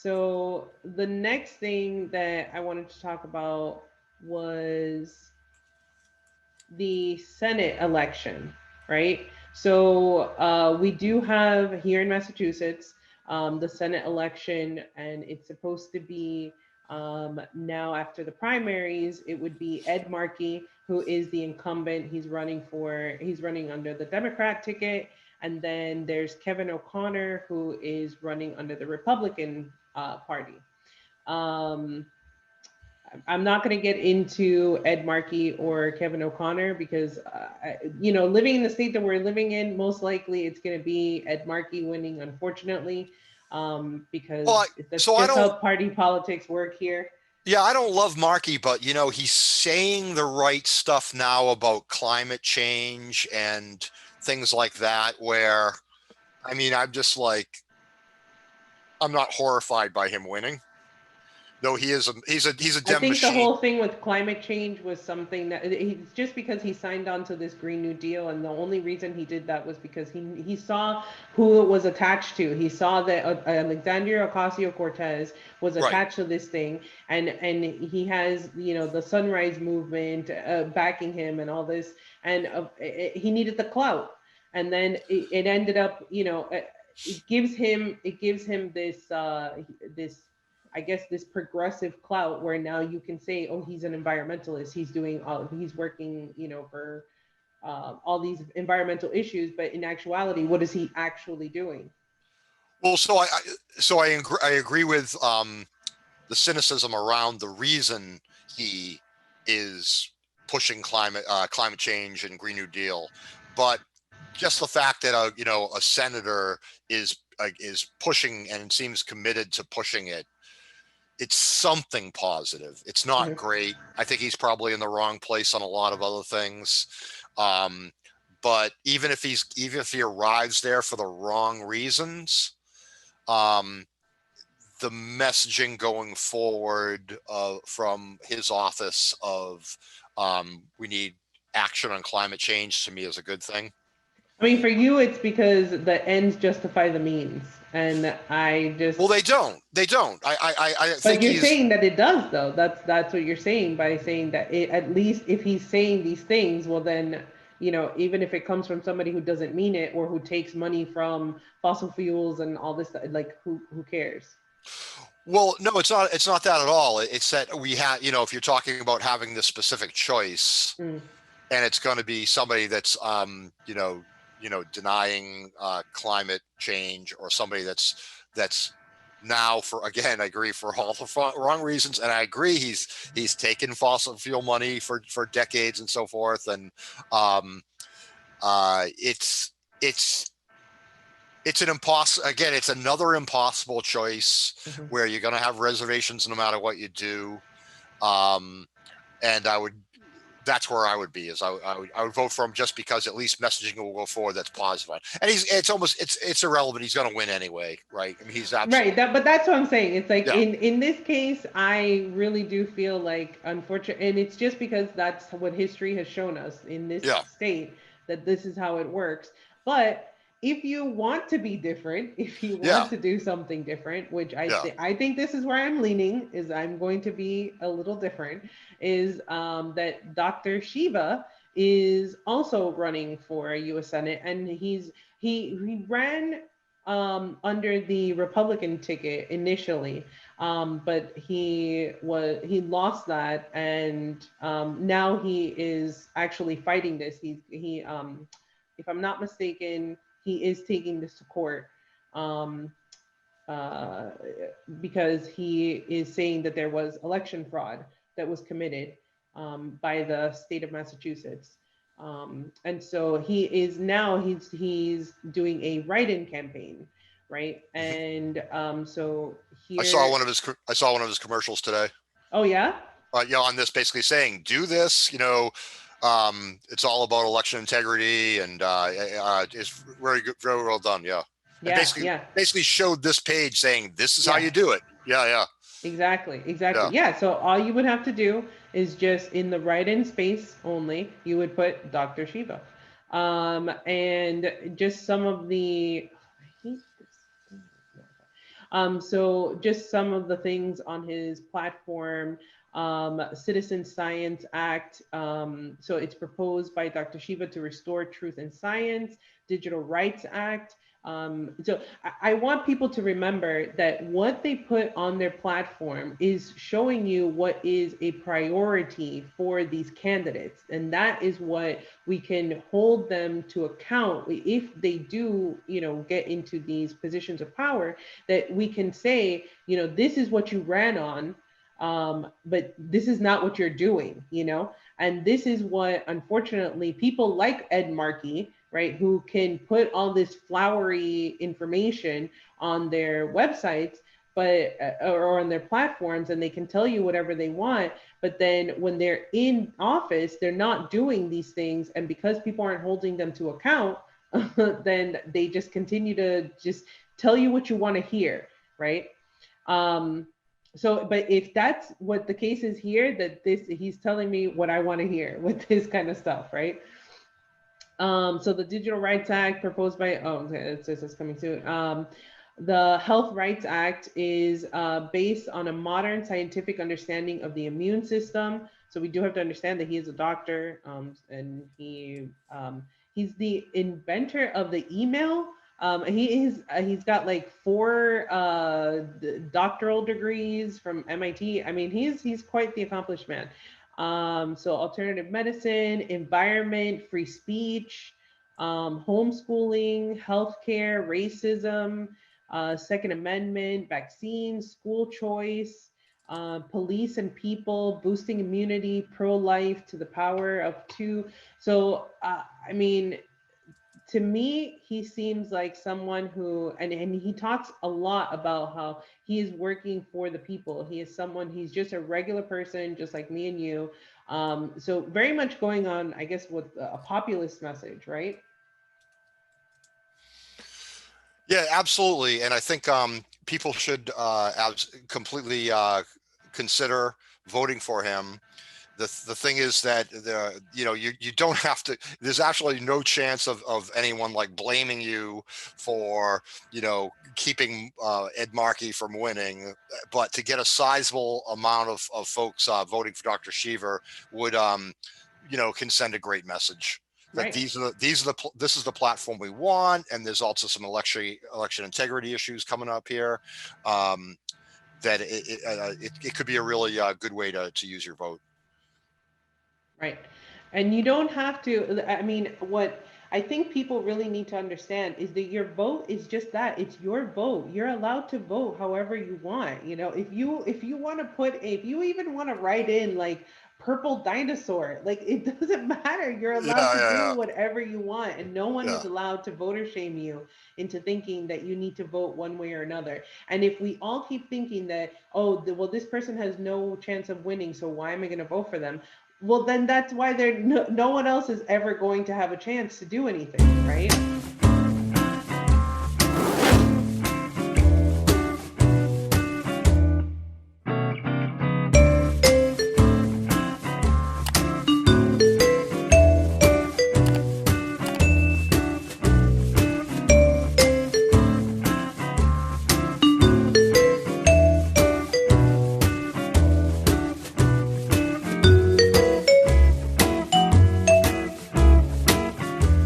So the next thing that I wanted to talk about was the Senate election, right? So we do have here in Massachusetts the Senate election, and it's supposed to be now after the primaries. It would be Ed Markey, who is the incumbent. He's running under the Democrat ticket, and then there's Kevin O'Connor, who is running under the Republican party. Um, I'm not going to get into Ed Markey or Kevin O'Connor because, living in the state that we're living in, most likely it's going to be Ed Markey winning, unfortunately, Well, because that's I just how don't. party politics work here. Yeah, I don't love Markey, but he's saying the right stuff now about climate change and things like that. Where, I mean, I'm just like, I'm not horrified by him winning. Though he's a I dem think the machine. whole thing with climate change was something that it's just because he signed on to this Green New Deal, and the only reason he did that was because he saw who it was attached to. He saw that Alexandria Ocasio Cortez was Right. attached to this thing, and he has the Sunrise Movement backing him and all this, and he needed the clout, and then it ended up it gives him this I guess this progressive clout where now you can say, oh, he's an environmentalist. He's working, for all these environmental issues. But in actuality, what is he actually doing? Well, I agree with the cynicism around the reason he is pushing climate change and Green New Deal, but just the fact that a senator is pushing and seems committed to pushing it, it's something positive. It's not Mhm. great. I think he's probably in the wrong place on a lot of other things. Um, but even if he arrives there for the wrong reasons, um, the messaging going forward from his office of we need action on climate change to me is a good thing. I mean, for you, it's because the ends justify the means, and I Well, just. they don't. I But think you're he's saying that it does, though. That's what you're saying by saying that at least if he's saying these things, well, then even if it comes from somebody who doesn't mean it or who takes money from fossil fuels and all this, like who cares? well, no, it's not that at all. It's that we have, if you're talking about having this specific choice, Mm. and it's going to be somebody that's denying climate change, or somebody that's now, for again, I agree, for all the wrong reasons, and I agree he's taken fossil fuel money for decades and so forth, and um it's it's an impossible, again, it's another impossible choice Hmm. where you're going to have reservations no matter what you do. um and that's where I would be. Is I would vote for him just because at least messaging will go forward that's positive. And it's irrelevant. He's going to win anyway, right? I mean, he's Right. absolutely. But that's what I'm saying. It's like Yeah. in this case, I really do feel like unfortunate, and it's just because that's what history has shown us in this Yeah. state that this is how it works. But if you want to be different, if you Yeah. want to do something different, which Yeah. I think this is where I'm leaning, is I'm going to be a little different, is that Dr. Shiva is also running for a U.S. Senate, and he ran under the Republican ticket initially, but he lost that, and now he is actually fighting this. If I'm not mistaken, he is taking this to court. Um, uh, because he is saying that there was election fraud that was committed by the state of Massachusetts. And so he's doing a write-in campaign, right? Mhm. And so I saw here, one of his I saw one of his commercials today. oh yeah, On this, basically saying, do this. It's all about election integrity, and it's very good, very well done. Yeah. And yeah, basically yeah. basically showed this page saying this is how you Yes. do it. Yeah. Yeah. Exactly, exactly. Yeah. Yeah, so all you would have to do is just in the write-in space only, you would put Dr. Shiva. And just some of the I hate this. So just some of the things on his platform: Citizen Science Act. So it's proposed by Dr. Shiva to restore truth in science. Digital Rights Act. So I want people to remember that what they put on their platform is showing you what is a priority for these candidates. And that is what we can hold them to account if they do, get into these positions of power, that we can say, this is what you ran on. But this is not what you're doing, and this is what, unfortunately, people like Ed Markey, right, who can put all this flowery information on their websites, but or on their platforms, and they can tell you whatever they want. But then when they're in office, they're not doing these things, and because people aren't holding them to account, then they just continue to just tell you what you want to hear, right? Um, so, but if that's what the case is here, that he's telling me what I want to hear with this kind of stuff, right? So the Digital Rights Act proposed by, okay, it says it's coming soon. The Health Rights Act is based on a modern scientific understanding of the immune system. So we do have to understand that he is a doctor, and he's the inventor of the email. He's got like 4 doctoral degrees from MIT. I mean, he's quite the accomplished man. So alternative medicine, environment, free speech, homeschooling, healthcare, racism, Second Amendment, vaccines, school choice, police and people, boosting immunity, pro-life to the power of 2. So, I mean, to me, he seems like someone who, and he talks a lot about how he is working for the people. He is someone, he's just a regular person, just like me and you. So very much going on, I guess, with a populist message, right? Yeah, absolutely. And I think people should completely consider voting for him. The thing is that you don't have to. There's actually no chance of anyone like blaming you for keeping Ed Markey from winning. But to get a sizable amount of folks voting for Dr. Shiva would can send a great message that Right. this is the platform we want, and there's also some election integrity issues coming up here. That it could be a really good way to use your vote. Right. And you don't have to, I mean, what I think people really need to understand is that your vote is just that. It's your vote. You're allowed to vote however you want. If you want to if you even want to write in like purple dinosaur, like it doesn't matter. You're Yeah, allowed to do yeah, whatever you want, and no one yeah. is allowed to voter shame you into thinking that you need to vote one way or another. And if we all keep thinking that, oh, well, this person has no chance of winning, so why am I going to vote for them? Well, then that's why no one else is ever going to have a chance to do anything, right?